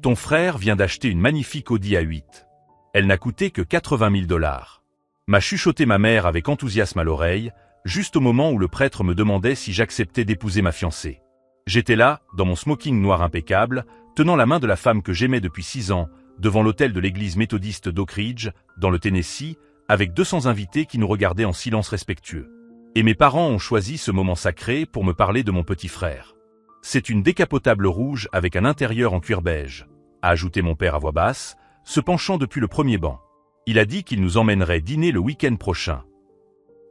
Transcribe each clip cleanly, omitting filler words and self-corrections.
Ton frère vient d'acheter une magnifique Audi A8. Elle n'a coûté que 80 000 $. M'a chuchoté ma mère avec enthousiasme à l'oreille, juste au moment où le prêtre me demandait si j'acceptais d'épouser ma fiancée. J'étais là, dans mon smoking noir impeccable, tenant la main de la femme que j'aimais depuis 6 ans, devant l'autel de l'église méthodiste d'Oak Ridge, dans le Tennessee, avec 200 invités qui nous regardaient en silence respectueux. Et mes parents ont choisi ce moment sacré pour me parler de mon petit frère. C'est une décapotable rouge avec un intérieur en cuir beige, a ajouté mon père à voix basse, se penchant depuis le premier banc. Il a dit qu'il nous emmènerait dîner le week-end prochain.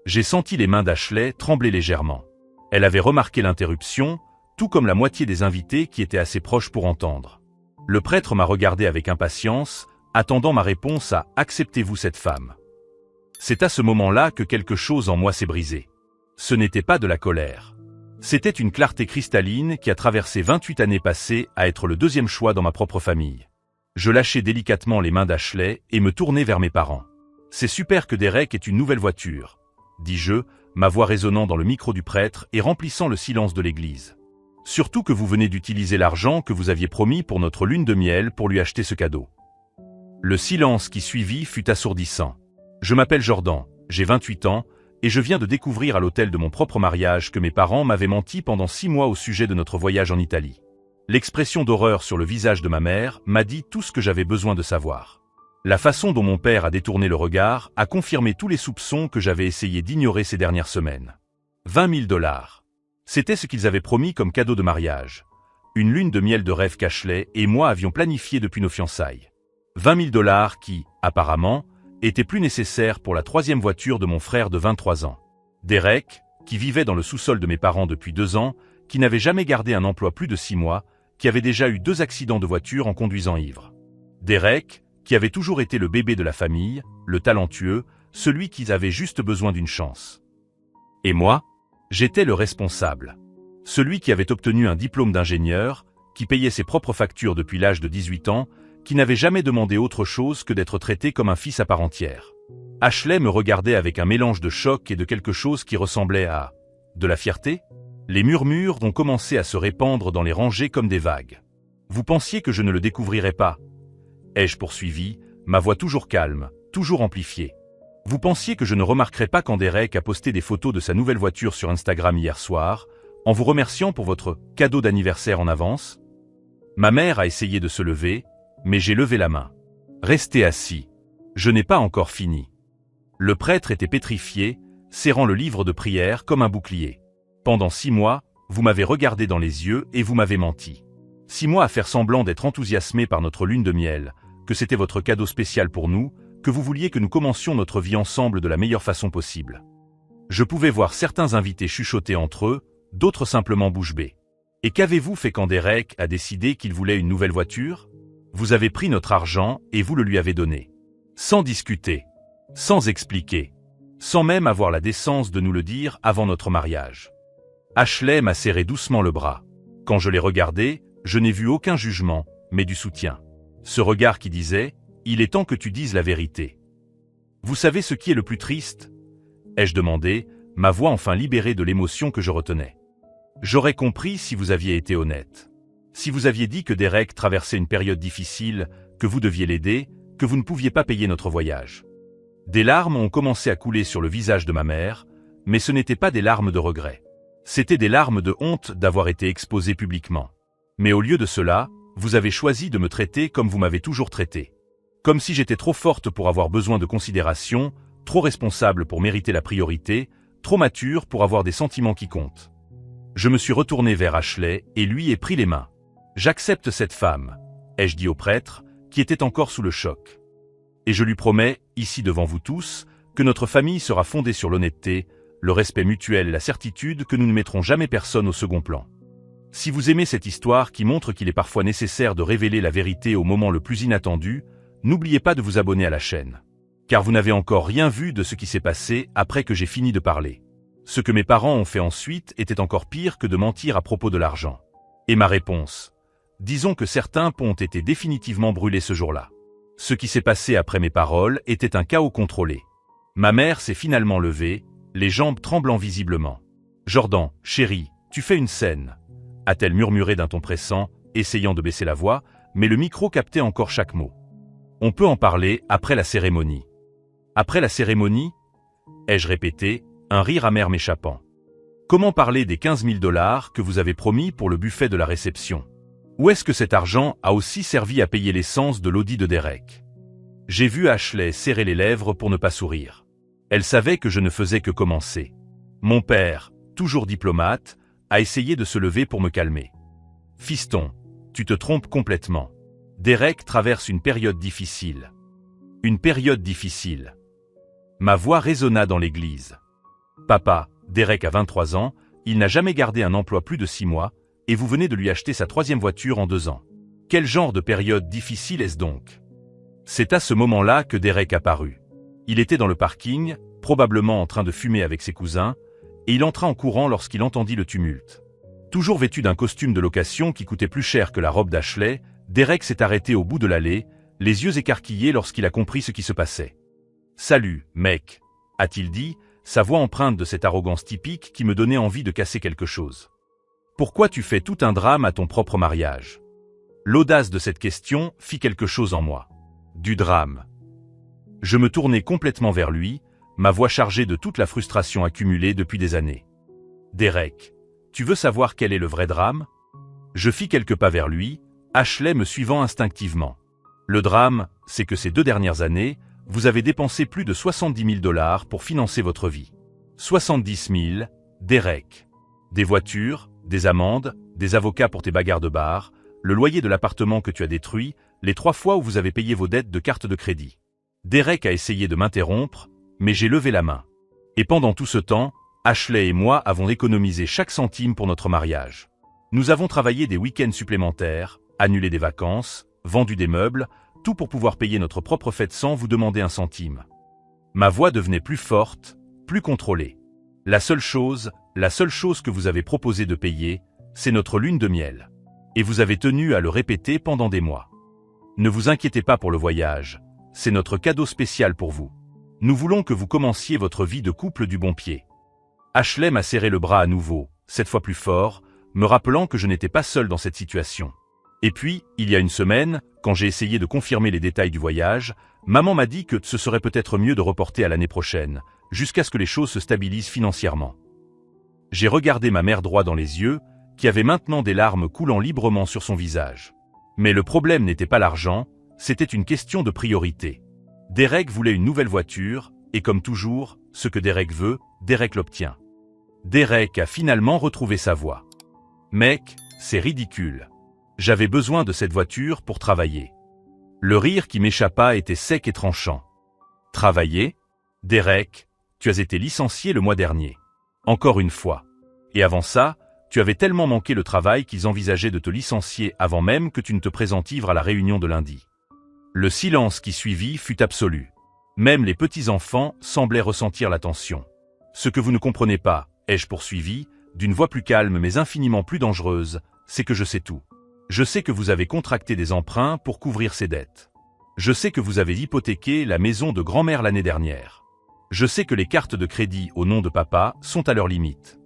J'ai senti les mains d'Ashley trembler légèrement. Elle avait remarqué l'interruption, tout comme la moitié des invités qui étaient assez proches pour entendre. Le prêtre m'a regardé avec impatience, attendant ma réponse à « Acceptez-vous cette femme ?» C'est à ce moment-là que quelque chose en moi s'est brisé. Ce n'était pas de la colère. C'était une clarté cristalline qui a traversé 28 années passées à être le deuxième choix dans ma propre famille. Je lâchai délicatement les mains d'Ashley et me tournai vers mes parents. « C'est super que Derek ait une nouvelle voiture », dis-je, ma voix résonnant dans le micro du prêtre et remplissant le silence de l'église. « Surtout que vous venez d'utiliser l'argent que vous aviez promis pour notre lune de miel pour lui acheter ce cadeau. » Le silence qui suivit fut assourdissant. Je m'appelle Jordan, j'ai 28 ans, et je viens de découvrir à l'hôtel de mon propre mariage que mes parents m'avaient menti pendant 6 mois au sujet de notre voyage en Italie. L'expression d'horreur sur le visage de ma mère m'a dit tout ce que j'avais besoin de savoir. La façon dont mon père a détourné le regard a confirmé tous les soupçons que j'avais essayé d'ignorer ces dernières semaines. 20 000 $. C'était ce qu'ils avaient promis comme cadeau de mariage. Une lune de miel de rêve qu'Ashley et moi avions planifié depuis nos fiançailles. 20 000 $ qui, apparemment, étaient plus nécessaires pour la 3e voiture de mon frère de 23 ans. Derek, qui vivait dans le sous-sol de mes parents depuis 2 ans, qui n'avait jamais gardé un emploi plus de 6 mois, qui avait déjà eu 2 accidents de voiture en conduisant ivre. Derek, qui avait toujours été le bébé de la famille, le talentueux, celui qui avait juste besoin d'une chance. Et moi, j'étais le responsable. Celui qui avait obtenu un diplôme d'ingénieur, qui payait ses propres factures depuis l'âge de 18 ans, qui n'avait jamais demandé autre chose que d'être traité comme un fils à part entière. Ashley me regardait avec un mélange de choc et de quelque chose qui ressemblait à de la fierté. Les murmures ont commencé à se répandre dans les rangées comme des vagues. Vous pensiez que je ne le découvrirais pas? Ai-je poursuivi, ma voix toujours calme, toujours amplifiée. Vous pensiez que je ne remarquerais pas quand Derek a posté des photos de sa nouvelle voiture sur Instagram hier soir, en vous remerciant pour votre cadeau d'anniversaire en avance? Ma mère a essayé de se lever, mais j'ai levé la main. Restez assis. Je n'ai pas encore fini. Le prêtre était pétrifié, serrant le livre de prière comme un bouclier. Pendant 6 mois, vous m'avez regardé dans les yeux et vous m'avez menti. 6 mois à faire semblant d'être enthousiasmé par notre lune de miel, que c'était votre cadeau spécial pour nous, que vous vouliez que nous commencions notre vie ensemble de la meilleure façon possible. Je pouvais voir certains invités chuchoter entre eux, d'autres simplement bouche bée. Et qu'avez-vous fait quand Derek a décidé qu'il voulait une nouvelle voiture? Vous avez pris notre argent et vous le lui avez donné. Sans discuter, sans expliquer, sans même avoir la décence de nous le dire avant notre mariage. Ashley m'a serré doucement le bras. Quand je l'ai regardé, je n'ai vu aucun jugement, mais du soutien. Ce regard qui disait « Il est temps que tu dises la vérité ». Vous savez ce qui est le plus triste? Ai-je demandé, ma voix enfin libérée de l'émotion que je retenais. J'aurais compris si vous aviez été honnête. Si vous aviez dit que Derek traversait une période difficile, que vous deviez l'aider, que vous ne pouviez pas payer notre voyage. Des larmes ont commencé à couler sur le visage de ma mère, mais ce n'étaient pas des larmes de regret. C'étaient des larmes de honte d'avoir été exposé publiquement. Mais au lieu de cela, vous avez choisi de me traiter comme vous m'avez toujours traité. Comme si j'étais trop forte pour avoir besoin de considération, trop responsable pour mériter la priorité, trop mature pour avoir des sentiments qui comptent. Je me suis retourné vers Ashley et lui ai pris les mains. J'accepte cette femme, ai-je dit au prêtre, qui était encore sous le choc. Et je lui promets, ici devant vous tous, que notre famille sera fondée sur l'honnêteté, le respect mutuel et la certitude que nous ne mettrons jamais personne au second plan. Si vous aimez cette histoire qui montre qu'il est parfois nécessaire de révéler la vérité au moment le plus inattendu, n'oubliez pas de vous abonner à la chaîne. Car vous n'avez encore rien vu de ce qui s'est passé après que j'ai fini de parler. Ce que mes parents ont fait ensuite était encore pire que de mentir à propos de l'argent. Et ma réponse? Disons que certains ponts ont été définitivement brûlés ce jour-là. Ce qui s'est passé après mes paroles était un chaos contrôlé. Ma mère s'est finalement levée, les jambes tremblant visiblement. « Jordan, chérie, tu fais une scène », a-t-elle murmuré d'un ton pressant, essayant de baisser la voix, mais le micro captait encore chaque mot. On peut en parler après la cérémonie. Après la cérémonie? Ai-je répété, un rire amer m'échappant. Comment parler des 15 000 $ que vous avez promis pour le buffet de la réception? Ou est-ce que cet argent a aussi servi à payer l'essence de l'Audi de Derek? J'ai vu Ashley serrer les lèvres pour ne pas sourire. Elle savait que je ne faisais que commencer. Mon père, toujours diplomate, a essayé de se lever pour me calmer. Fiston, tu te trompes complètement. Derek traverse une période difficile. Une période difficile. Ma voix résonna dans l'église. Papa, Derek a 23 ans, il n'a jamais gardé un emploi plus de 6 mois, et vous venez de lui acheter sa 3e voiture en 2 ans. Quel genre de période difficile est-ce donc? C'est à ce moment-là que Derek apparut. Il était dans le parking, probablement en train de fumer avec ses cousins, et il entra en courant lorsqu'il entendit le tumulte. Toujours vêtu d'un costume de location qui coûtait plus cher que la robe d'Ashley, Derek s'est arrêté au bout de l'allée, les yeux écarquillés lorsqu'il a compris ce qui se passait. « Salut, mec », a-t-il dit, sa voix empreinte de cette arrogance typique qui me donnait envie de casser quelque chose. « Pourquoi tu fais tout un drame à ton propre mariage ?» L'audace de cette question fit quelque chose en moi. Du drame. Je me tournai complètement vers lui, ma voix chargée de toute la frustration accumulée depuis des années. « Derek, tu veux savoir quel est le vrai drame ?» Je fis quelques pas vers lui, Ashley me suivant instinctivement. « Le drame, c'est que ces 2 dernières années, vous avez dépensé plus de 70 000 $ pour financer votre vie. 70 000, Derek. Des voitures, des amendes, des avocats pour tes bagarres de bar, le loyer de l'appartement que tu as détruit, les 3 fois où vous avez payé vos dettes de carte de crédit. » Derek a essayé de m'interrompre, mais j'ai levé la main. Et pendant tout ce temps, Ashley et moi avons économisé chaque centime pour notre mariage. Nous avons travaillé des week-ends supplémentaires, annulé des vacances, vendu des meubles, tout pour pouvoir payer notre propre fête sans vous demander un centime. Ma voix devenait plus forte, plus contrôlée. La seule chose que vous avez proposé de payer, c'est notre lune de miel. Et vous avez tenu à le répéter pendant des mois. Ne vous inquiétez pas pour le voyage, c'est notre cadeau spécial pour vous. Nous voulons que vous commenciez votre vie de couple du bon pied. Ashley m'a serré le bras à nouveau, cette fois plus fort, me rappelant que je n'étais pas seul dans cette situation. Et puis, il y a une semaine, quand j'ai essayé de confirmer les détails du voyage, maman m'a dit que ce serait peut-être mieux de reporter à l'année prochaine, jusqu'à ce que les choses se stabilisent financièrement. J'ai regardé ma mère droit dans les yeux, qui avait maintenant des larmes coulant librement sur son visage. Mais le problème n'était pas l'argent, c'était une question de priorité. Derek voulait une nouvelle voiture, et comme toujours, ce que Derek veut, Derek l'obtient. Derek a finalement retrouvé sa voie. Mec, c'est ridicule. J'avais besoin de cette voiture pour travailler. Le rire qui m'échappa était sec et tranchant. Travailler? Derek, tu as été licencié le mois dernier. Encore une fois. Et avant ça, tu avais tellement manqué le travail qu'ils envisageaient de te licencier avant même que tu ne te présentes ivre à la réunion de lundi. Le silence qui suivit fut absolu. Même les petits-enfants semblaient ressentir la tension. Ce que vous ne comprenez pas, ai-je poursuivi, d'une voix plus calme mais infiniment plus dangereuse, c'est que je sais tout. Je sais que vous avez contracté des emprunts pour couvrir ces dettes. Je sais que vous avez hypothéqué la maison de grand-mère l'année dernière. Je sais que les cartes de crédit au nom de papa sont à leur limite.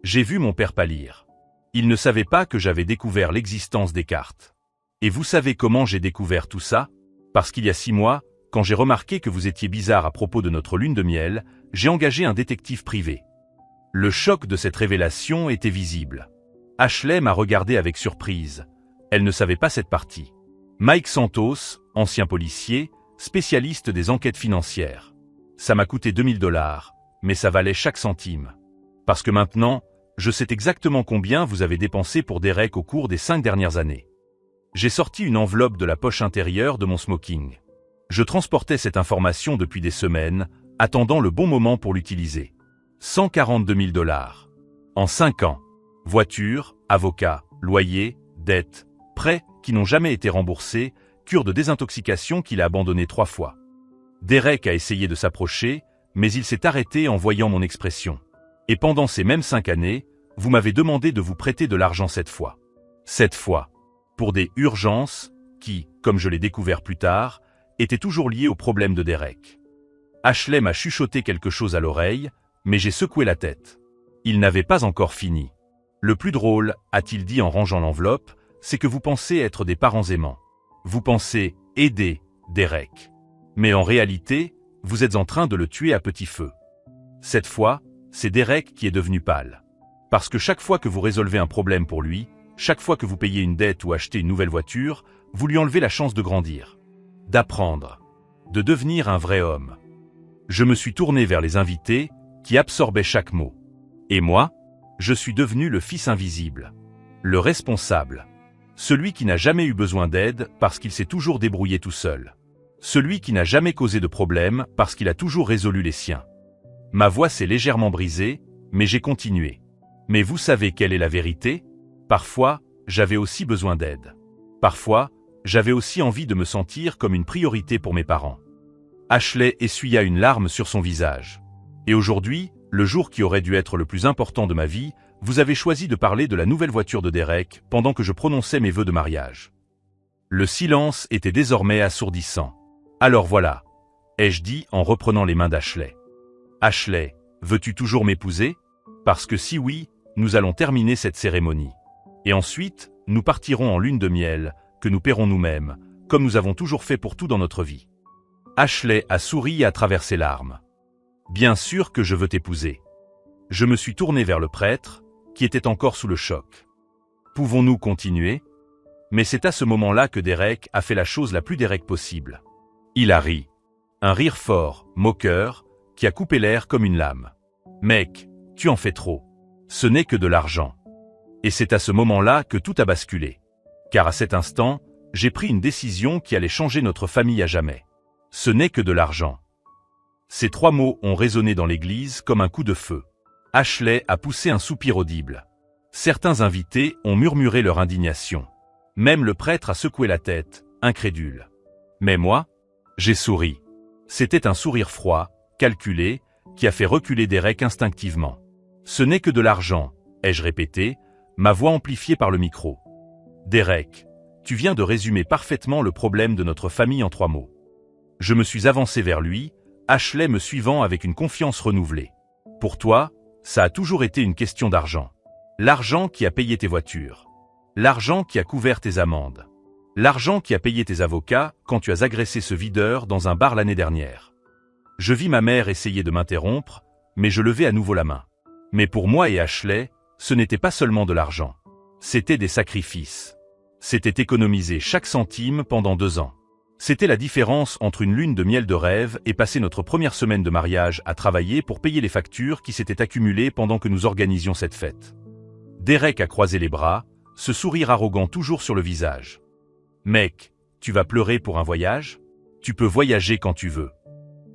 J'ai vu mon père pâlir. Il ne savait pas que j'avais découvert l'existence des cartes. Et vous savez comment j'ai découvert tout ça? Parce qu'il y a 6 mois, quand j'ai remarqué que vous étiez bizarre à propos de notre lune de miel, j'ai engagé un détective privé. Le choc de cette révélation était visible. Ashley m'a regardé avec surprise. Elle ne savait pas cette partie. Mike Santos, ancien policier, spécialiste des enquêtes financières. Ça m'a coûté 2000 $, mais ça valait chaque centime. Parce que maintenant, je sais exactement combien vous avez dépensé pour Derek au cours des 5 dernières années. J'ai sorti une enveloppe de la poche intérieure de mon smoking. Je transportais cette information depuis des semaines, attendant le bon moment pour l'utiliser. 142 000 $. En 5 ans. Voiture, avocat, loyer, dette, prêts qui n'ont jamais été remboursés, cure de désintoxication qu'il a abandonné 3 fois. Derek a essayé de s'approcher, mais il s'est arrêté en voyant mon expression. Et pendant ces mêmes 5 années, vous m'avez demandé de vous prêter de l'argent cette fois. Cette fois. Pour des urgences qui, comme je l'ai découvert plus tard, étaient toujours liées au problème de Derek. Ashley m'a chuchoté quelque chose à l'oreille, mais j'ai secoué la tête. Il n'avait pas encore fini. Le plus drôle, a-t-il dit en rangeant l'enveloppe, c'est que vous pensez être des parents aimants. Vous pensez aider Derek. Mais en réalité, vous êtes en train de le tuer à petit feu. Cette fois, c'est Derek qui est devenu pâle. Parce que chaque fois que vous résolvez un problème pour lui, chaque fois que vous payez une dette ou achetez une nouvelle voiture, vous lui enlevez la chance de grandir, d'apprendre, de devenir un vrai homme. Je me suis tourné vers les invités, qui absorbaient chaque mot. Et moi, je suis devenu le fils invisible, le responsable, celui qui n'a jamais eu besoin d'aide parce qu'il s'est toujours débrouillé tout seul, celui qui n'a jamais causé de problème parce qu'il a toujours résolu les siens. Ma voix s'est légèrement brisée, mais j'ai continué. Mais vous savez quelle est la vérité? Parfois, j'avais aussi besoin d'aide. Parfois, j'avais aussi envie de me sentir comme une priorité pour mes parents. Ashley essuya une larme sur son visage. Et aujourd'hui, le jour qui aurait dû être le plus important de ma vie, vous avez choisi de parler de la nouvelle voiture de Derek pendant que je prononçais mes vœux de mariage. Le silence était désormais assourdissant. Alors voilà, ai-je dit en reprenant les mains d'Ashley. Ashley, veux-tu toujours m'épouser? Parce que si oui, nous allons terminer cette cérémonie. Et ensuite, nous partirons en lune de miel, que nous paierons nous-mêmes, comme nous avons toujours fait pour tout dans notre vie. Ashley a souri à travers ses larmes. Bien sûr que je veux t'épouser. Je me suis tourné vers le prêtre, qui était encore sous le choc. Pouvons-nous continuer? Mais c'est à ce moment-là que Derek a fait la chose la plus Derek possible. Il a ri. Un rire fort, moqueur, qui a coupé l'air comme une lame. Mec, tu en fais trop. Ce n'est que de l'argent. Et c'est à ce moment-là que tout a basculé. Car à cet instant, j'ai pris une décision qui allait changer notre famille à jamais. Ce n'est que de l'argent. Ces 3 mots ont résonné dans l'église comme un coup de feu. Ashley a poussé un soupir audible. Certains invités ont murmuré leur indignation. Même le prêtre a secoué la tête, incrédule. Mais moi, j'ai souri. C'était un sourire froid, calculé, qui a fait reculer Derek instinctivement. Ce n'est que de l'argent, ai-je répété, ma voix amplifiée par le micro. Derek, tu viens de résumer parfaitement le problème de notre famille en 3 mots. Je me suis avancé vers lui, Ashley me suivant avec une confiance renouvelée. Pour toi, ça a toujours été une question d'argent. L'argent qui a payé tes voitures. L'argent qui a couvert tes amendes. L'argent qui a payé tes avocats quand tu as agressé ce videur dans un bar l'année dernière. Je vis ma mère essayer de m'interrompre, mais je levai à nouveau la main. Mais pour moi et Ashley, ce n'était pas seulement de l'argent. C'était des sacrifices. C'était économiser chaque centime pendant 2 ans. C'était la différence entre une lune de miel de rêve et passer notre première semaine de mariage à travailler pour payer les factures qui s'étaient accumulées pendant que nous organisions cette fête. Derek a croisé les bras, ce sourire arrogant toujours sur le visage. Mec, tu vas pleurer pour un voyage? Tu peux voyager quand tu veux.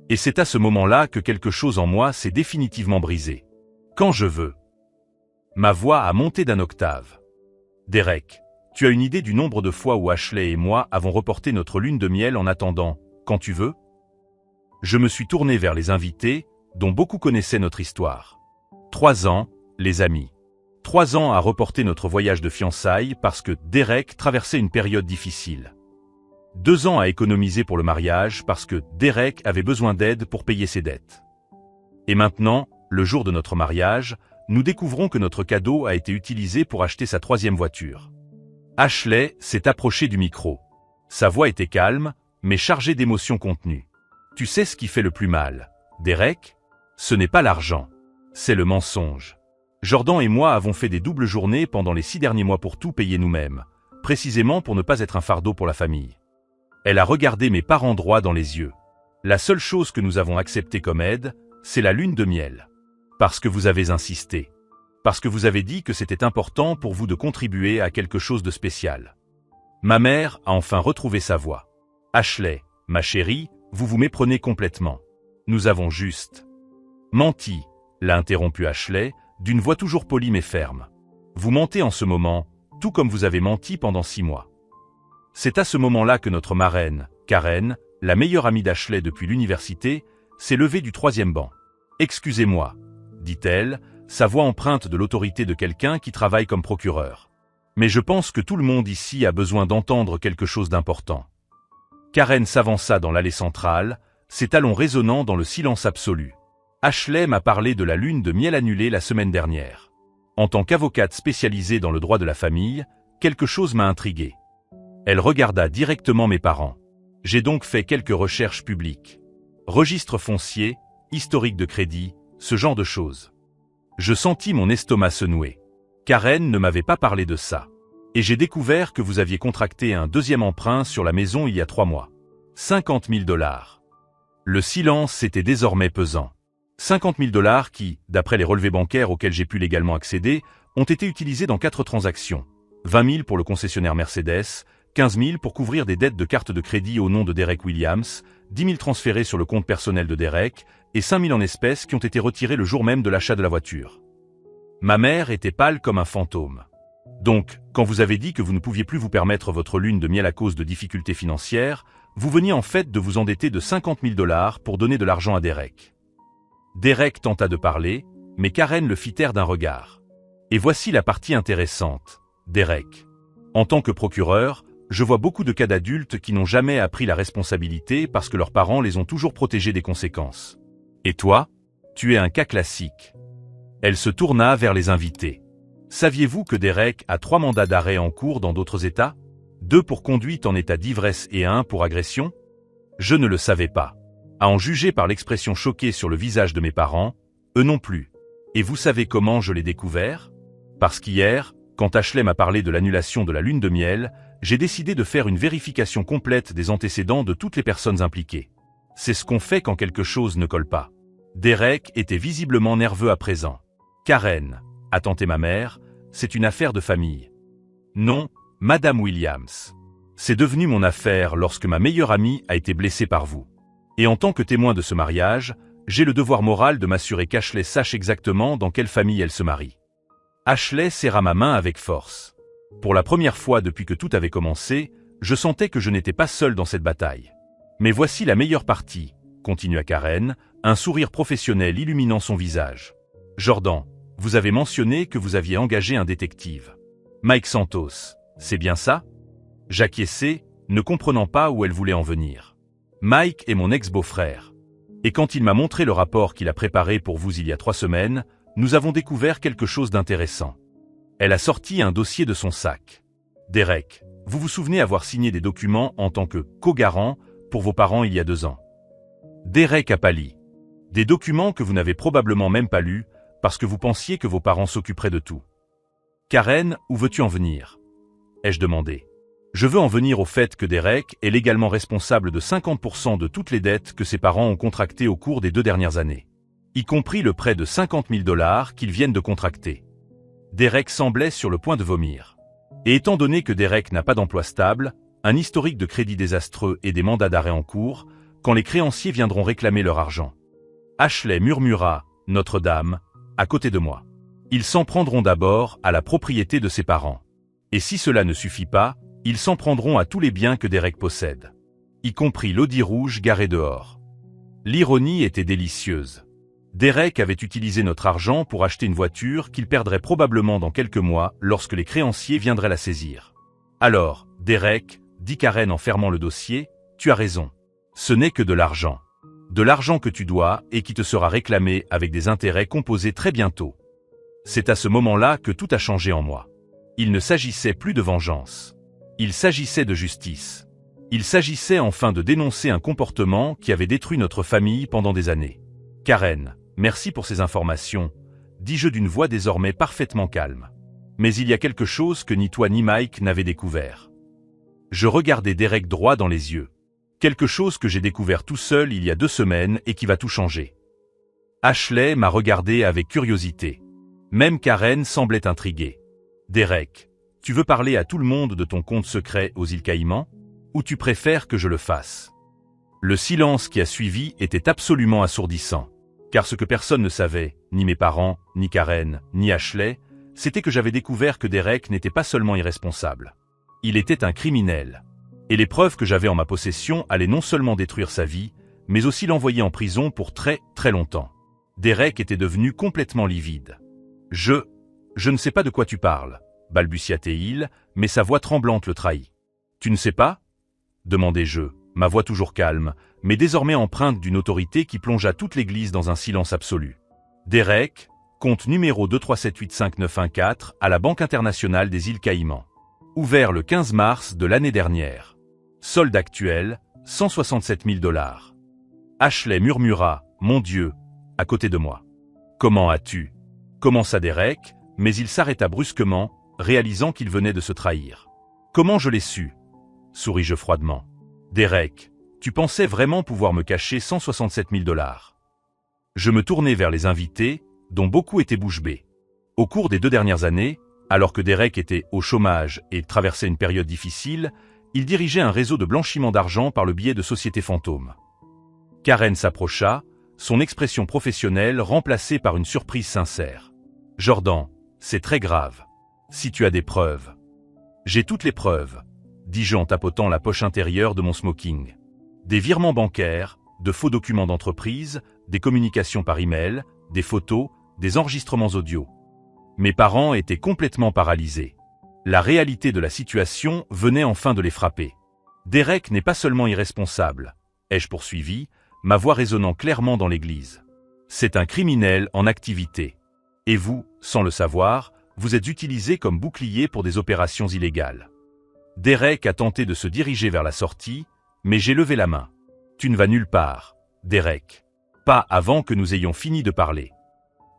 Et c'est à ce moment-là que quelque chose en moi s'est définitivement brisé. Quand je veux. Ma voix a monté d'1 octave. Derek, tu as une idée du nombre de fois où Ashley et moi avons reporté notre lune de miel en attendant, quand tu veux? Je me suis tourné vers les invités, dont beaucoup connaissaient notre histoire. 3 ans, les amis. 3 ans à reporter notre voyage de fiançailles parce que Derek traversait une période difficile. 2 ans à économiser pour le mariage parce que Derek avait besoin d'aide pour payer ses dettes. Et maintenant, le jour de notre mariage, nous découvrons que notre cadeau a été utilisé pour acheter sa 3e voiture. Ashley s'est approchée du micro. Sa voix était calme, mais chargée d'émotions contenues. Tu sais ce qui fait le plus mal, Derek? Ce n'est pas l'argent. C'est le mensonge. Jordan et moi avons fait des doubles journées pendant les 6 derniers mois pour tout payer nous-mêmes, précisément pour ne pas être un fardeau pour la famille. Elle a regardé mes parents droit dans les yeux. La seule chose que nous avons acceptée comme aide, c'est la lune de miel. Parce que vous avez insisté. Parce que vous avez dit que c'était important pour vous de contribuer à quelque chose de spécial. Ma mère a enfin retrouvé sa voix. Ashley, ma chérie, vous vous méprenez complètement. Nous avons juste menti, l'a interrompu Ashley, d'une voix toujours polie mais ferme. Vous mentez en ce moment, tout comme vous avez menti pendant 6 mois. C'est à ce moment-là que notre marraine, Karen, la meilleure amie d'Ashley depuis l'université, s'est levée du 3e banc. Excusez-moi, dit-elle, sa voix empreinte de l'autorité de quelqu'un qui travaille comme procureur. Mais je pense que tout le monde ici a besoin d'entendre quelque chose d'important. Karen s'avança dans l'allée centrale, ses talons résonnant dans le silence absolu. Ashley m'a parlé de la lune de miel annulée la semaine dernière. En tant qu'avocate spécialisée dans le droit de la famille, quelque chose m'a intrigué. Elle regarda directement mes parents. J'ai donc fait quelques recherches publiques. Registre foncier, historique de crédit, ce genre de choses. Je sentis mon estomac se nouer. Karen ne m'avait pas parlé de ça. Et j'ai découvert que vous aviez contracté un deuxième emprunt sur la maison il y a 3 mois. 50 000 $. Le silence était désormais pesant. 50 000 $ qui, d'après les relevés bancaires auxquels j'ai pu légalement accéder, ont été utilisés dans 4 transactions. 20 000 pour le concessionnaire Mercedes, 15 000 pour couvrir des dettes de carte de crédit au nom de Derek Williams, 10 000 transférés sur le compte personnel de Derek, et 5 000 en espèces qui ont été retirés le jour même de l'achat de la voiture. Ma mère était pâle comme un fantôme. Donc, quand vous avez dit que vous ne pouviez plus vous permettre votre lune de miel à cause de difficultés financières, vous veniez en fait de vous endetter de 50 000 $ pour donner de l'argent à Derek. Derek tenta de parler, mais Karen le fit taire d'un regard. Et voici la partie intéressante. Derek. En tant que procureur, je vois beaucoup de cas d'adultes qui n'ont jamais appris la responsabilité parce que leurs parents les ont toujours protégés des conséquences. Et toi? Tu es un cas classique. Elle se tourna vers les invités. Saviez-vous que Derek a 3 mandats d'arrêt en cours dans d'autres États? 2 pour conduite en état d'ivresse et 1 pour agression? Je ne le savais pas. À en juger par l'expression choquée sur le visage de mes parents, eux non plus. Et vous savez comment je l'ai découvert? Parce qu'hier, quand Ashley m'a parlé de l'annulation de la lune de miel, j'ai décidé de faire une vérification complète des antécédents de toutes les personnes impliquées. C'est ce qu'on fait quand quelque chose ne colle pas. Derek était visiblement nerveux à présent. Karen, a tenté ma mère, c'est une affaire de famille. Non, Madame Williams. C'est devenu mon affaire lorsque ma meilleure amie a été blessée par vous. Et en tant que témoin de ce mariage, j'ai le devoir moral de m'assurer qu'Ashley sache exactement dans quelle famille elle se marie. Ashley serra ma main avec force. Pour la première fois depuis que tout avait commencé, je sentais que je n'étais pas seul dans cette bataille. Mais voici la meilleure partie, continua Karen, un sourire professionnel illuminant son visage. Jordan, vous avez mentionné que vous aviez engagé un détective. Mike Santos, c'est bien ça? J'acquiesçai, ne comprenant pas où elle voulait en venir. Mike est mon ex-beau-frère. Et quand il m'a montré le rapport qu'il a préparé pour vous il y a 3 semaines, nous avons découvert quelque chose d'intéressant. Elle a sorti un dossier de son sac. Derek, vous vous souvenez avoir signé des documents en tant que co-garant pour vos parents il y a 2 ans. Derek a pâli. Des documents que vous n'avez probablement même pas lus parce que vous pensiez que vos parents s'occuperaient de tout. Karen, où veux-tu en venir? Ai-je demandé. Je veux en venir au fait que Derek est légalement responsable de 50% de toutes les dettes que ses parents ont contractées au cours des 2 dernières années. Y compris le prêt de 50 000 $ qu'ils viennent de contracter. Derek semblait sur le point de vomir. Et étant donné que Derek n'a pas d'emploi stable, un historique de crédit désastreux et des mandats d'arrêt en cours, quand les créanciers viendront réclamer leur argent. Ashley murmura, Notre-Dame, à côté de moi. Ils s'en prendront d'abord à la propriété de ses parents. Et si cela ne suffit pas, ils s'en prendront à tous les biens que Derek possède. Y compris l'Audi rouge garé dehors. L'ironie était délicieuse. Derek avait utilisé notre argent pour acheter une voiture qu'il perdrait probablement dans quelques mois lorsque les créanciers viendraient la saisir. Alors, Derek, dit Karen en fermant le dossier, tu as raison. Ce n'est que de l'argent. De l'argent que tu dois et qui te sera réclamé avec des intérêts composés très bientôt. C'est à ce moment-là que tout a changé en moi. Il ne s'agissait plus de vengeance. Il s'agissait de justice. Il s'agissait enfin de dénoncer un comportement qui avait détruit notre famille pendant des années. Karen, merci pour ces informations, dis-je d'une voix désormais parfaitement calme. Mais il y a quelque chose que ni toi ni Mike n'avaient découvert. Je regardais Derek droit dans les yeux. Quelque chose que j'ai découvert tout seul il y a 2 semaines et qui va tout changer. Ashley m'a regardé avec curiosité. Même Karen semblait intriguée. Derek, tu veux parler à tout le monde de ton compte secret aux îles Caïmans? Ou tu préfères que je le fasse? Le silence qui a suivi était absolument assourdissant. Car ce que personne ne savait, ni mes parents, ni Karen, ni Ashley, c'était que j'avais découvert que Derek n'était pas seulement irresponsable. Il était un criminel. Et les preuves que j'avais en ma possession allaient non seulement détruire sa vie, mais aussi l'envoyer en prison pour très, très longtemps. Derek était devenu complètement livide. Je ne sais pas de quoi tu parles, balbutia-t-il, mais sa voix tremblante le trahit. Tu ne sais pas? Demandai-je, ma voix toujours calme, mais désormais empreinte d'une autorité qui plongea toute l'église dans un silence absolu. Derek, compte numéro 2378591 à la Banque internationale des îles Caïmans. Ouvert le 15 mars de l'année dernière. Solde actuel, 167 000 $. Ashley murmura, « Mon Dieu », à côté de moi. « Comment as-tu » commença Derek, mais il s'arrêta brusquement, réalisant qu'il venait de se trahir. « Comment je l'ai su » souris-je froidement. « Derek, tu pensais vraiment pouvoir me cacher 167 000 $. Je me tournai vers les invités, dont beaucoup étaient bouche bée. Au cours des 2 dernières années, alors que Derek était au chômage et traversait une période difficile, il dirigeait un réseau de blanchiment d'argent par le biais de sociétés fantômes. Karen s'approcha, son expression professionnelle remplacée par une surprise sincère. « Jordan, c'est très grave. Si tu as des preuves. »« J'ai toutes les preuves, » dis-je en tapotant la poche intérieure de mon smoking. Des virements bancaires, de faux documents d'entreprise, des communications par email, des photos, des enregistrements audio. Mes parents étaient complètement paralysés. La réalité de la situation venait enfin de les frapper. Derek n'est pas seulement irresponsable, ai-je poursuivi, ma voix résonnant clairement dans l'église. C'est un criminel en activité. Et vous, sans le savoir, vous êtes utilisé comme bouclier pour des opérations illégales. Derek a tenté de se diriger vers la sortie, mais j'ai levé la main. Tu ne vas nulle part, Derek. Pas avant que nous ayons fini de parler.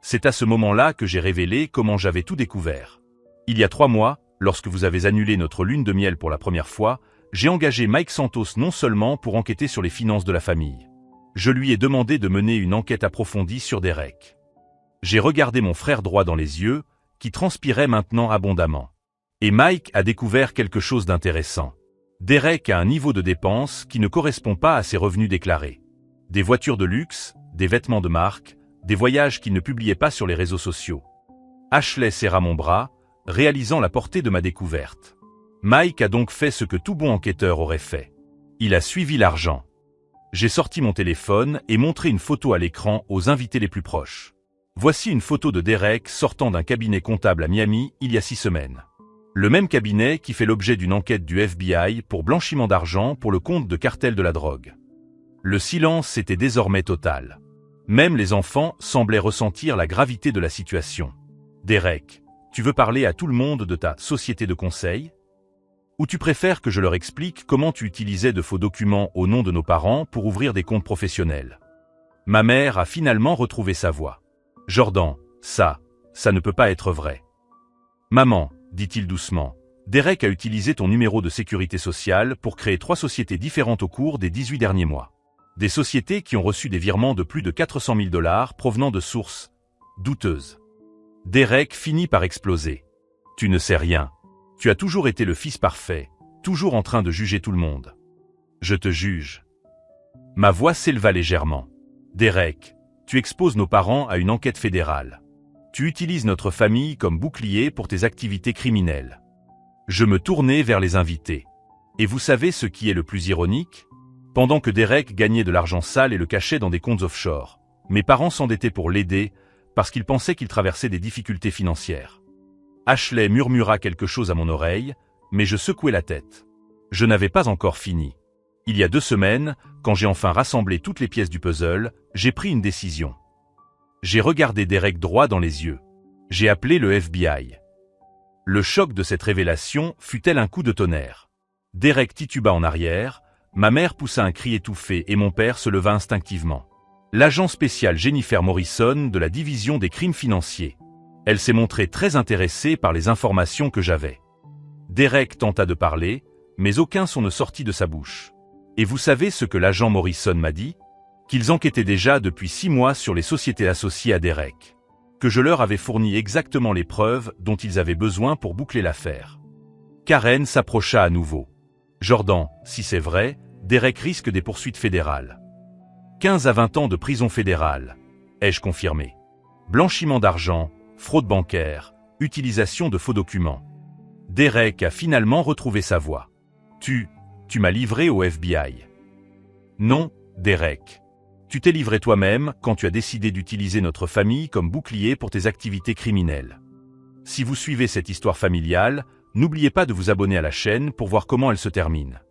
C'est à ce moment-là que j'ai révélé comment j'avais tout découvert. Il y a 3 mois, lorsque vous avez annulé notre lune de miel pour la première fois, j'ai engagé Mike Santos non seulement pour enquêter sur les finances de la famille. Je lui ai demandé de mener une enquête approfondie sur Derek. J'ai regardé mon frère droit dans les yeux, qui transpirait maintenant abondamment. Et Mike a découvert quelque chose d'intéressant. Derek a un niveau de dépenses qui ne correspond pas à ses revenus déclarés. Des voitures de luxe, des vêtements de marque, des voyages qu'il ne publiait pas sur les réseaux sociaux. Ashley serra mon bras, réalisant la portée de ma découverte. Mike a donc fait ce que tout bon enquêteur aurait fait. Il a suivi l'argent. J'ai sorti mon téléphone et montré une photo à l'écran aux invités les plus proches. Voici une photo de Derek sortant d'un cabinet comptable à Miami il y a 6 semaines. Le même cabinet qui fait l'objet d'une enquête du FBI pour blanchiment d'argent pour le compte de cartels de la drogue. Le silence était désormais total. Même les enfants semblaient ressentir la gravité de la situation. Derek, tu veux parler à tout le monde de ta société de conseil ? Ou tu préfères que je leur explique comment tu utilisais de faux documents au nom de nos parents pour ouvrir des comptes professionnels ? Ma mère a finalement retrouvé sa voix. Jordan, ça ne peut pas être vrai. Maman, dit-il doucement, Derek a utilisé ton numéro de sécurité sociale pour créer 3 sociétés différentes au cours des 18 derniers mois. Des sociétés qui ont reçu des virements de plus de 400 000 $ provenant de sources douteuses. Derek finit par exploser. Tu ne sais rien. Tu as toujours été le fils parfait, toujours en train de juger tout le monde. Je te juge. Ma voix s'éleva légèrement. Derek, tu exposes nos parents à une enquête fédérale. Tu utilises notre famille comme bouclier pour tes activités criminelles. Je me tournai vers les invités. Et vous savez ce qui est le plus ironique ? Pendant que Derek gagnait de l'argent sale et le cachait dans des comptes offshore, mes parents s'endettaient pour l'aider parce qu'ils pensaient qu'il traversait des difficultés financières. Ashley murmura quelque chose à mon oreille, mais je secouai la tête. Je n'avais pas encore fini. Il y a 2 semaines, quand j'ai enfin rassemblé toutes les pièces du puzzle, j'ai pris une décision. J'ai regardé Derek droit dans les yeux. J'ai appelé le FBI. Le choc de cette révélation fut tel un coup de tonnerre. Derek tituba en arrière, ma mère poussa un cri étouffé et mon père se leva instinctivement. L'agent spécial Jennifer Morrison de la division des crimes financiers. Elle s'est montrée très intéressée par les informations que j'avais. Derek tenta de parler, mais aucun son ne sortit de sa bouche. Et vous savez ce que l'agent Morrison m'a dit ? Qu'ils enquêtaient déjà depuis 6 mois sur les sociétés associées à Derek. Que je leur avais fourni exactement les preuves dont ils avaient besoin pour boucler l'affaire. Karen s'approcha à nouveau. Jordan, si c'est vrai, Derek risque des poursuites fédérales. 15 à 20 ans de prison fédérale, ai-je confirmé. Blanchiment d'argent, fraude bancaire, utilisation de faux documents. Derek a finalement retrouvé sa voix. Tu m'as livré au FBI. Non, Derek. Tu t'es livré toi-même quand tu as décidé d'utiliser notre famille comme bouclier pour tes activités criminelles. Si vous suivez cette histoire familiale, n'oubliez pas de vous abonner à la chaîne pour voir comment elle se termine.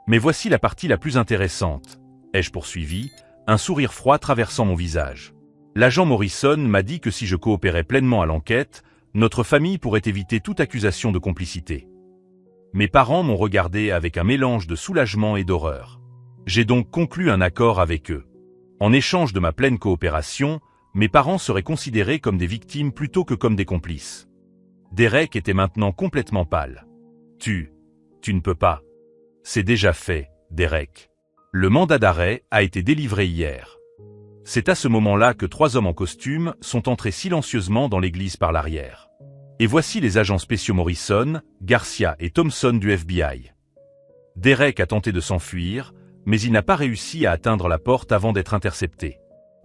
Mais voici la partie la plus intéressante, ai-je poursuivi, un sourire froid traversant mon visage. L'agent Morrison m'a dit que si je coopérais pleinement à l'enquête, notre famille pourrait éviter toute accusation de complicité. Mes parents m'ont regardé avec un mélange de soulagement et d'horreur. J'ai donc conclu un accord avec eux. En échange de ma pleine coopération, mes parents seraient considérés comme des victimes plutôt que comme des complices. Derek était maintenant complètement pâle. Tu ne peux pas. C'est déjà fait, Derek. Le mandat d'arrêt a été délivré hier. C'est à ce moment-là que 3 hommes en costume sont entrés silencieusement dans l'église par l'arrière. Et voici les agents spéciaux Morrison, Garcia et Thompson du FBI. Derek a tenté de s'enfuir, mais il n'a pas réussi à atteindre la porte avant d'être intercepté.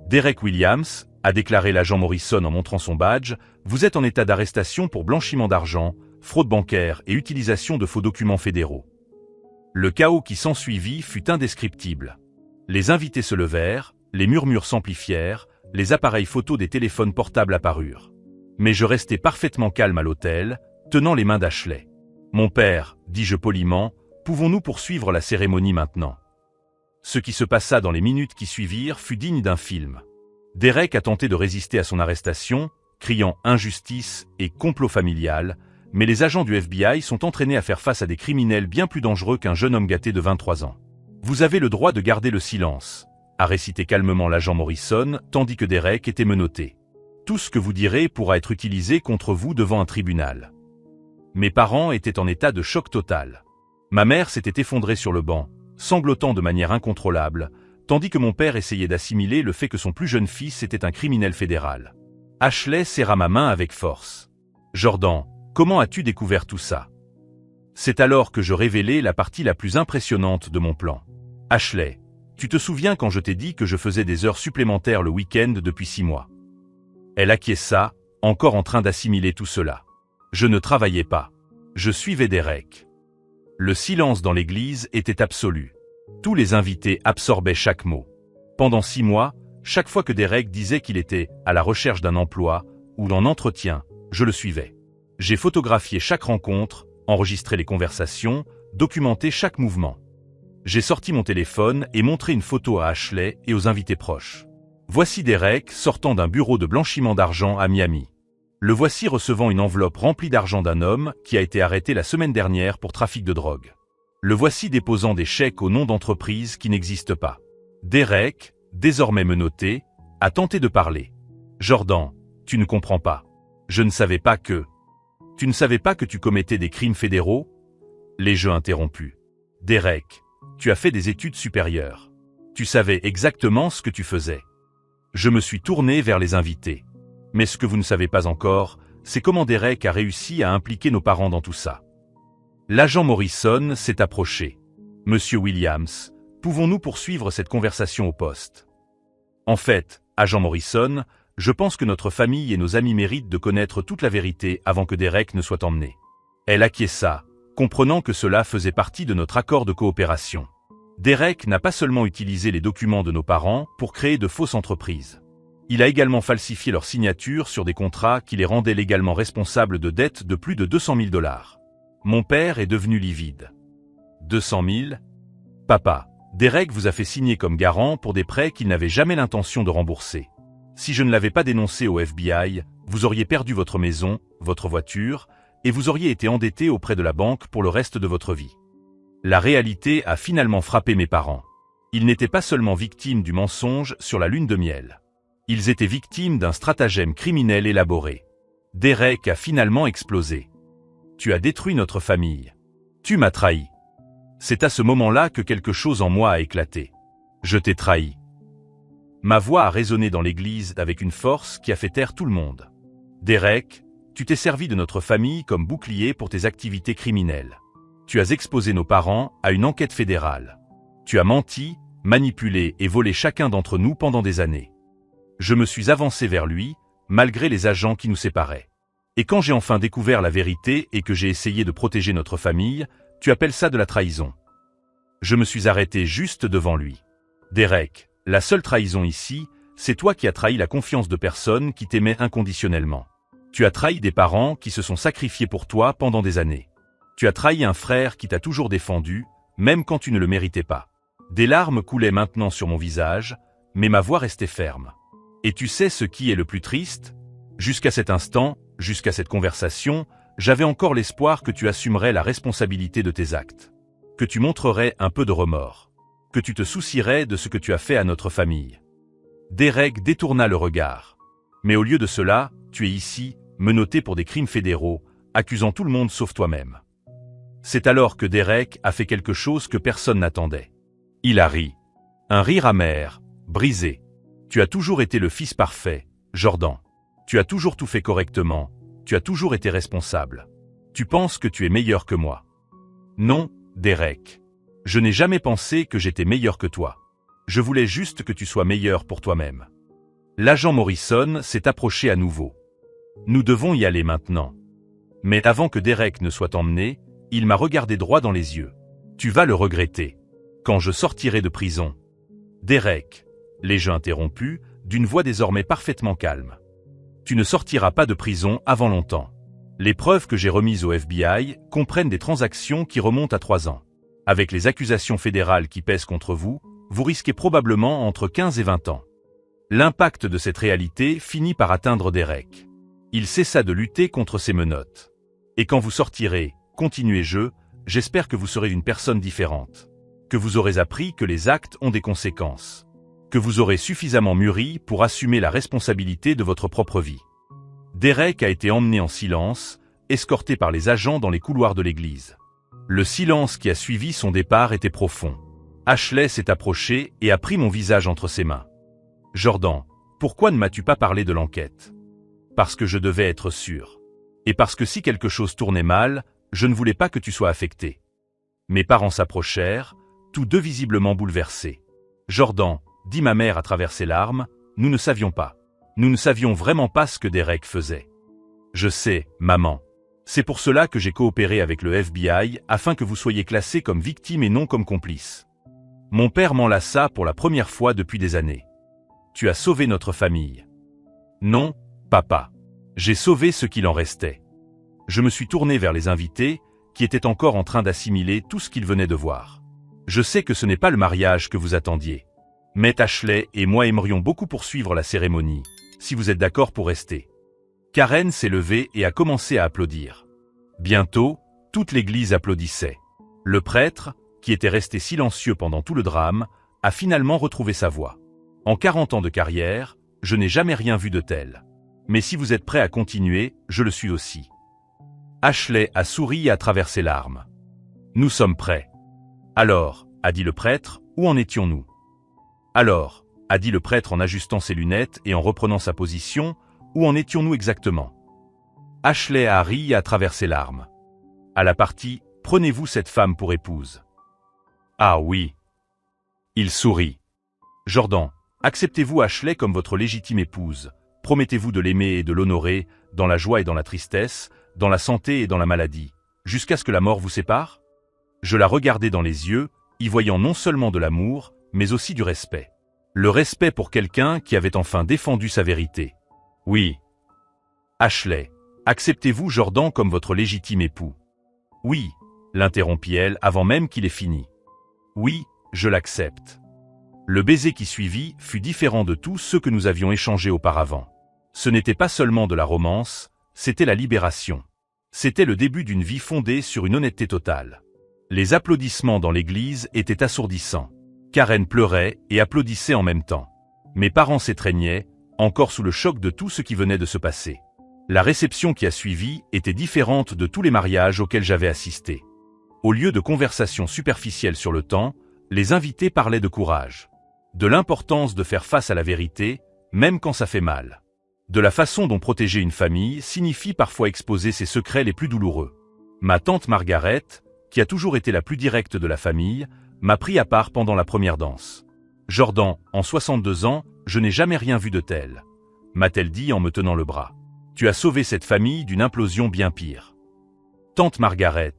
Derek Williams, a déclaré l'agent Morrison en montrant son badge, vous êtes en état d'arrestation pour blanchiment d'argent, fraude bancaire et utilisation de faux documents fédéraux. Le chaos qui s'ensuivit fut indescriptible. Les invités se levèrent, les murmures s'amplifièrent, les appareils photos des téléphones portables apparurent. Mais je restai parfaitement calme à l'hôtel, tenant les mains d'Ashley. Mon père, dis-je poliment, pouvons-nous poursuivre la cérémonie maintenant? Ce qui se passa dans les minutes qui suivirent fut digne d'un film. Derek a tenté de résister à son arrestation, criant « injustice » et « complot familial », mais les agents du FBI sont entraînés à faire face à des criminels bien plus dangereux qu'un jeune homme gâté de 23 ans. « Vous avez le droit de garder le silence », a récité calmement l'agent Morrison, tandis que Derek était menotté. « Tout ce que vous direz pourra être utilisé contre vous devant un tribunal. » Mes parents étaient en état de choc total. Ma mère s'était effondrée sur le banc, sanglotant de manière incontrôlable, tandis que mon père essayait d'assimiler le fait que son plus jeune fils était un criminel fédéral. Ashley serra ma main avec force. « Jordan, comment as-tu découvert tout ça ?» C'est alors que je révélai la partie la plus impressionnante de mon plan. « Ashley, tu te souviens quand je t'ai dit que je faisais des heures supplémentaires le week-end depuis 6 mois ?» Elle acquiesça, encore en train d'assimiler tout cela. Je ne travaillais pas. Je suivais Derek. Le silence dans l'église était absolu. Tous les invités absorbaient chaque mot. Pendant 6 mois, chaque fois que Derek disait qu'il était à la recherche d'un emploi ou d'un entretien, je le suivais. J'ai photographié chaque rencontre, enregistré les conversations, documenté chaque mouvement. J'ai sorti mon téléphone et montré une photo à Ashley et aux invités proches. Voici Derek sortant d'un bureau de blanchiment d'argent à Miami. Le voici recevant une enveloppe remplie d'argent d'un homme qui a été arrêté la semaine dernière pour trafic de drogue. Le voici déposant des chèques au nom d'entreprises qui n'existent pas. Derek, désormais menotté, a tenté de parler. « Jordan, tu ne comprends pas. Je ne savais pas que... » « Tu ne savais pas que tu commettais des crimes fédéraux ?» Les jeux interrompus. « Derek, tu as fait des études supérieures. Tu savais exactement ce que tu faisais. » Je me suis tourné vers les invités. Mais ce que vous ne savez pas encore, c'est comment Derek a réussi à impliquer nos parents dans tout ça. L'agent Morrison s'est approché. « Monsieur Williams, pouvons-nous poursuivre cette conversation au poste ?» En fait, agent Morrison, je pense que notre famille et nos amis méritent de connaître toute la vérité avant que Derek ne soit emmené. Elle acquiesça, comprenant que cela faisait partie de notre accord de coopération. Derek n'a pas seulement utilisé les documents de nos parents pour créer de fausses entreprises. Il a également falsifié leurs signatures sur des contrats qui les rendaient légalement responsables de dettes de plus de 200 000 $. Mon père est devenu livide. 200 000 ? Papa, Derek vous a fait signer comme garant pour des prêts qu'il n'avait jamais l'intention de rembourser. Si je ne l'avais pas dénoncé au FBI, vous auriez perdu votre maison, votre voiture, et vous auriez été endetté auprès de la banque pour le reste de votre vie. La réalité a finalement frappé mes parents. Ils n'étaient pas seulement victimes du mensonge sur la lune de miel. Ils étaient victimes d'un stratagème criminel élaboré. Derek a finalement explosé. Tu as détruit notre famille. Tu m'as trahi. C'est à ce moment-là que quelque chose en moi a éclaté. Je t'ai trahi. Ma voix a résonné dans l'église avec une force qui a fait taire tout le monde. Derek, tu t'es servi de notre famille comme bouclier pour tes activités criminelles. Tu as exposé nos parents à une enquête fédérale. Tu as menti, manipulé et volé chacun d'entre nous pendant des années. Je me suis avancé vers lui, malgré les agents qui nous séparaient. Et quand j'ai enfin découvert la vérité et que j'ai essayé de protéger notre famille, tu appelles ça de la trahison. Je me suis arrêté juste devant lui. Derek, la seule trahison ici, c'est toi qui as trahi la confiance de personnes qui t'aimaient inconditionnellement. Tu as trahi des parents qui se sont sacrifiés pour toi pendant des années. Tu as trahi un frère qui t'a toujours défendu, même quand tu ne le méritais pas. Des larmes coulaient maintenant sur mon visage, mais ma voix restait ferme. Et tu sais ce qui est le plus triste ? Jusqu'à cet instant, jusqu'à cette conversation, j'avais encore l'espoir que tu assumerais la responsabilité de tes actes. Que tu montrerais un peu de remords. Que tu te soucierais de ce que tu as fait à notre famille. Derek détourna le regard. Mais au lieu de cela, tu es ici, menotté pour des crimes fédéraux, accusant tout le monde sauf toi-même. C'est alors que Derek a fait quelque chose que personne n'attendait. Il a ri. Un rire amer, brisé. Tu as toujours été le fils parfait, Jordan. Tu as toujours tout fait correctement, tu as toujours été responsable. Tu penses que tu es meilleur que moi. Non, Derek. Je n'ai jamais pensé que j'étais meilleur que toi. Je voulais juste que tu sois meilleur pour toi-même. L'agent Morrison s'est approché à nouveau. Nous devons y aller maintenant. Mais avant que Derek ne soit emmené, il m'a regardé droit dans les yeux. Tu vas le regretter. Quand je sortirai de prison. Derek, l'ai-je interrompu, d'une voix désormais parfaitement calme. Tu ne sortiras pas de prison avant longtemps. Les preuves que j'ai remises au FBI comprennent des transactions qui remontent à 3 ans. Avec les accusations fédérales qui pèsent contre vous, vous risquez probablement entre 15 et 20 ans. L'impact de cette réalité finit par atteindre Derek. Il cessa de lutter contre ses menottes. Et quand vous sortirez, continuez-je, j'espère que vous serez une personne différente. Que vous aurez appris que les actes ont des conséquences. Que vous aurez suffisamment mûri pour assumer la responsabilité de votre propre vie. Derek a été emmené en silence, escorté par les agents dans les couloirs de l'église. Le silence qui a suivi son départ était profond. Ashley s'est approché et a pris mon visage entre ses mains. « Jordan, pourquoi ne m'as-tu pas parlé de l'enquête ?» Parce que je devais être sûr. Et parce que si quelque chose tournait mal, je ne voulais pas que tu sois affecté. Mes parents s'approchèrent, tous deux visiblement bouleversés. « Jordan, » dit ma mère à travers ses larmes, « nous ne savions pas. Nous ne savions vraiment pas ce que Derek faisait. »« Je sais, maman. C'est pour cela que j'ai coopéré avec le FBI afin que vous soyez classés comme victime et non comme complice. Mon père m'enlaça pour la première fois depuis des années. Tu as sauvé notre famille. » « Non, papa. J'ai sauvé ce qu'il en restait. » Je me suis tourné vers les invités, qui étaient encore en train d'assimiler tout ce qu'ils venaient de voir. « Je sais que ce n'est pas le mariage que vous attendiez. Mais Ashley et moi aimerions beaucoup poursuivre la cérémonie, si vous êtes d'accord pour rester. » Karen s'est levée et a commencé à applaudir. Bientôt, toute l'église applaudissait. Le prêtre, qui était resté silencieux pendant tout le drame, a finalement retrouvé sa voix. « En 40 ans de carrière, je n'ai jamais rien vu de tel. Mais si vous êtes prêt à continuer, je le suis aussi. » Ashley a souri à travers ses larmes. « Nous sommes prêts. »« Alors, » a dit le prêtre, « où en étions-nous ?»« Alors, » a dit le prêtre en ajustant ses lunettes et en reprenant sa position, « où en étions-nous exactement ?» Ashley a ri à travers ses larmes. À la partie « Prenez-vous cette femme pour épouse ?» Ah oui. Il sourit. « Jordan, acceptez-vous Ashley comme votre légitime épouse? Promettez-vous de l'aimer et de l'honorer, dans la joie et dans la tristesse, dans la santé et dans la maladie, jusqu'à ce que la mort vous sépare ?» Je la regardai dans les yeux, y voyant non seulement de l'amour, mais aussi du respect. Le respect pour quelqu'un qui avait enfin défendu sa vérité. « Oui. »« Ashley, acceptez-vous Jordan comme votre légitime époux? »« Oui. » l'interrompit-elle avant même qu'il ait fini. « Oui, je l'accepte. » Le baiser qui suivit fut différent de tous ceux que nous avions échangés auparavant. Ce n'était pas seulement de la romance, c'était la libération. C'était le début d'une vie fondée sur une honnêteté totale. Les applaudissements dans l'église étaient assourdissants. Karen pleurait et applaudissait en même temps. Mes parents s'étreignaient, encore sous le choc de tout ce qui venait de se passer. La réception qui a suivi était différente de tous les mariages auxquels j'avais assisté. Au lieu de conversations superficielles sur le temps, les invités parlaient de courage. De l'importance de faire face à la vérité, même quand ça fait mal. De la façon dont protéger une famille signifie parfois exposer ses secrets les plus douloureux. Ma tante Margaret, qui a toujours été la plus directe de la famille, m'a pris à part pendant la première danse. « Jordan, en 62 ans, je n'ai jamais rien vu de tel. » m'a-t-elle dit en me tenant le bras. « Tu as sauvé cette famille d'une implosion bien pire. » Tante Margaret,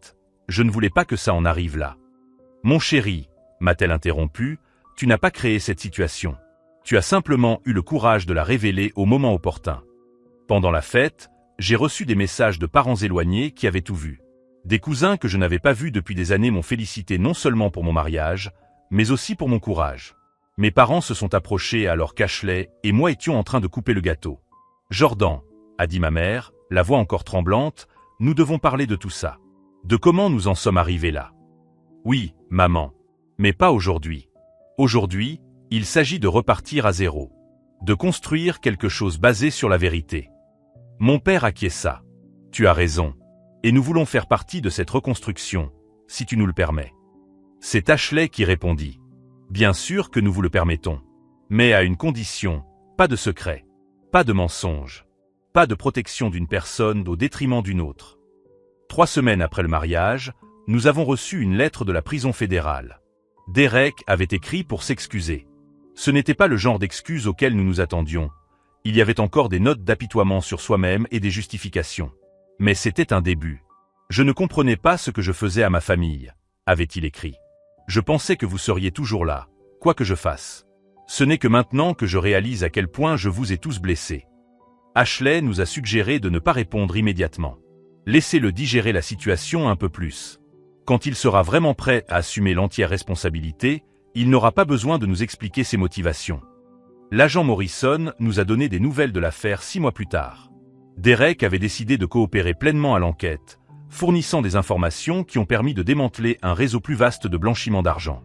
je ne voulais pas que ça en arrive là. « Mon chéri, » m'a-t-elle interrompu, « tu n'as pas créé cette situation. Tu as simplement eu le courage de la révéler au moment opportun. » Pendant la fête, j'ai reçu des messages de parents éloignés qui avaient tout vu. Des cousins que je n'avais pas vus depuis des années m'ont félicité non seulement pour mon mariage, mais aussi pour mon courage. Mes parents se sont approchés alors qu'Ashley et moi étions en train de couper le gâteau. « Jordan, » a dit ma mère, la voix encore tremblante, nous devons parler de tout ça. De comment nous en sommes arrivés là. Oui, maman. Mais pas aujourd'hui. Aujourd'hui, il s'agit de repartir à zéro. De construire quelque chose basé sur la vérité. Mon père acquiesça. Tu as raison. Et nous voulons faire partie de cette reconstruction, si tu nous le permets. C'est Ashley qui répondit. Bien sûr que nous vous le permettons. Mais à une condition, pas de secret, pas de mensonge, pas de protection d'une personne au détriment d'une autre. 3 semaines après le mariage, nous avons reçu une lettre de la prison fédérale. Derek avait écrit pour s'excuser. Ce n'était pas le genre d'excuse auquel nous nous attendions. Il y avait encore des notes d'apitoiement sur soi-même et des justifications. Mais c'était un début. Je ne comprenais pas ce que je faisais à ma famille, avait-il écrit. Je pensais que vous seriez toujours là, quoi que je fasse. Ce n'est que maintenant que je réalise à quel point je vous ai tous blessés. Ashley nous a suggéré de ne pas répondre immédiatement. Laissez-le digérer la situation un peu plus. Quand il sera vraiment prêt à assumer l'entière responsabilité, il n'aura pas besoin de nous expliquer ses motivations. L'agent Morrison nous a donné des nouvelles de l'affaire 6 mois plus tard. Derek avait décidé de coopérer pleinement à l'enquête, fournissant des informations qui ont permis de démanteler un réseau plus vaste de blanchiment d'argent.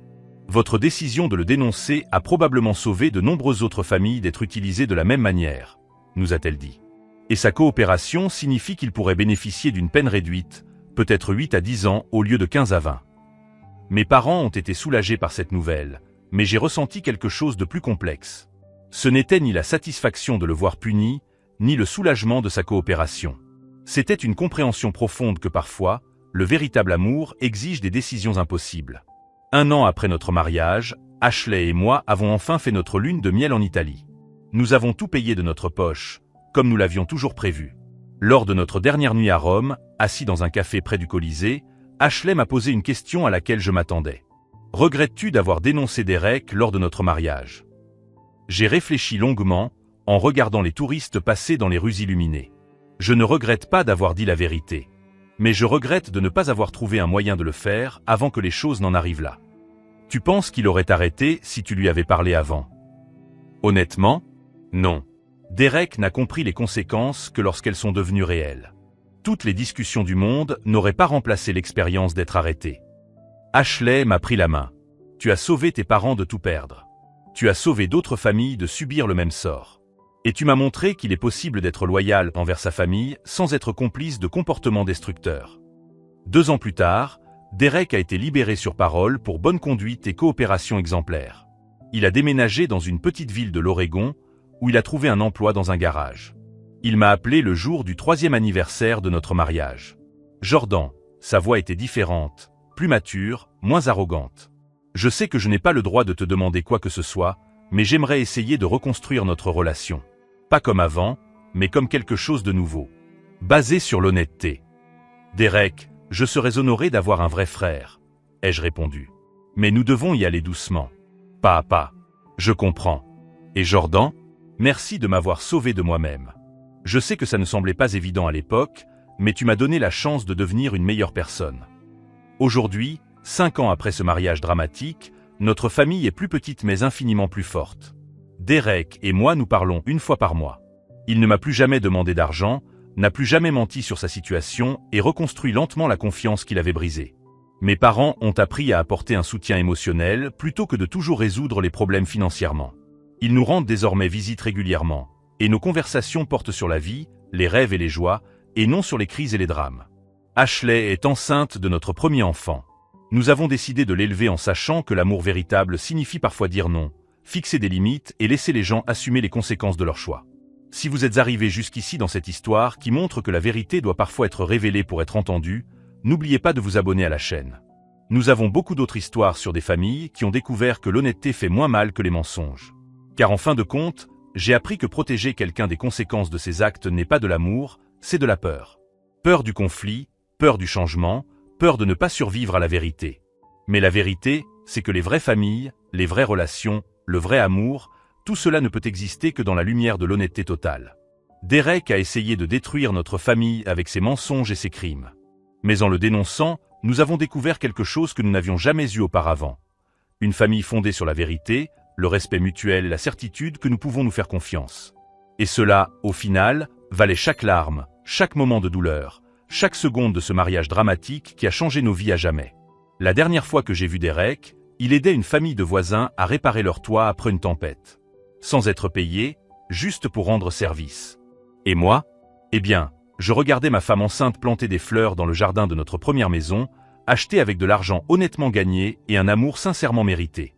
Votre décision de le dénoncer a probablement sauvé de nombreuses autres familles d'être utilisées de la même manière, nous a-t-elle dit. Et sa coopération signifie qu'il pourrait bénéficier d'une peine réduite, peut-être 8 à 10 ans au lieu de 15 à 20. Mes parents ont été soulagés par cette nouvelle, mais j'ai ressenti quelque chose de plus complexe. Ce n'était ni la satisfaction de le voir puni, ni le soulagement de sa coopération. C'était une compréhension profonde que parfois, le véritable amour exige des décisions impossibles. 1 an après notre mariage, Ashley et moi avons enfin fait notre lune de miel en Italie. Nous avons tout payé de notre poche, comme nous l'avions toujours prévu. Lors de notre dernière nuit à Rome, assis dans un café près du Colisée, Ashley m'a posé une question à laquelle je m'attendais. Regrettes-tu d'avoir dénoncé Derek lors de notre mariage? J'ai réfléchi longuement, en regardant les touristes passer dans les rues illuminées. Je ne regrette pas d'avoir dit la vérité. Mais je regrette de ne pas avoir trouvé un moyen de le faire avant que les choses n'en arrivent là. Tu penses qu'il aurait arrêté si tu lui avais parlé avant? Honnêtement, non. Derek n'a compris les conséquences que lorsqu'elles sont devenues réelles. Toutes les discussions du monde n'auraient pas remplacé l'expérience d'être arrêté. Ashley m'a pris la main. Tu as sauvé tes parents de tout perdre. Tu as sauvé d'autres familles de subir le même sort. Et tu m'as montré qu'il est possible d'être loyal envers sa famille sans être complice de comportements destructeurs. 2 ans plus tard, Derek a été libéré sur parole pour bonne conduite et coopération exemplaire. Il a déménagé dans une petite ville de l'Oregon, où il a trouvé un emploi dans un garage. Il m'a appelé le jour du 3e anniversaire de notre mariage. Jordan, sa voix était différente, plus mature, moins arrogante. Je sais que je n'ai pas le droit de te demander quoi que ce soit, mais j'aimerais essayer de reconstruire notre relation. Pas comme avant, mais comme quelque chose de nouveau. Basé sur l'honnêteté. Derek, je serais honoré d'avoir un vrai frère, ai-je répondu. Mais nous devons y aller doucement. Pas à pas. Je comprends. Et Jordan? Merci de m'avoir sauvé de moi-même. Je sais que ça ne semblait pas évident à l'époque, mais tu m'as donné la chance de devenir une meilleure personne. Aujourd'hui, 5 ans après ce mariage dramatique, notre famille est plus petite mais infiniment plus forte. Derek et moi nous parlons 1 fois par mois. Il ne m'a plus jamais demandé d'argent, n'a plus jamais menti sur sa situation et reconstruit lentement la confiance qu'il avait brisée. Mes parents ont appris à apporter un soutien émotionnel plutôt que de toujours résoudre les problèmes financièrement. Ils nous rendent désormais visite régulièrement, et nos conversations portent sur la vie, les rêves et les joies, et non sur les crises et les drames. Ashley est enceinte de notre premier enfant. Nous avons décidé de l'élever en sachant que l'amour véritable signifie parfois dire non, fixer des limites et laisser les gens assumer les conséquences de leurs choix. Si vous êtes arrivé jusqu'ici dans cette histoire qui montre que la vérité doit parfois être révélée pour être entendue, n'oubliez pas de vous abonner à la chaîne. Nous avons beaucoup d'autres histoires sur des familles qui ont découvert que l'honnêteté fait moins mal que les mensonges. Car en fin de compte, j'ai appris que protéger quelqu'un des conséquences de ses actes n'est pas de l'amour, c'est de la peur. Peur du conflit, peur du changement, peur de ne pas survivre à la vérité. Mais la vérité, c'est que les vraies familles, les vraies relations, le vrai amour, tout cela ne peut exister que dans la lumière de l'honnêteté totale. Derek a essayé de détruire notre famille avec ses mensonges et ses crimes. Mais en le dénonçant, nous avons découvert quelque chose que nous n'avions jamais eu auparavant. Une famille fondée sur la vérité, le respect mutuel et la certitude que nous pouvons nous faire confiance. Et cela, au final, valait chaque larme, chaque moment de douleur, Chaque seconde de ce mariage dramatique qui a changé nos vies à jamais. La dernière fois que j'ai vu Derek, il aidait une famille de voisins à réparer leur toit après une tempête. Sans être payé, juste pour rendre service. Et moi? Eh bien, je regardais ma femme enceinte planter des fleurs dans le jardin de notre première maison, achetée avec de l'argent honnêtement gagné et un amour sincèrement mérité.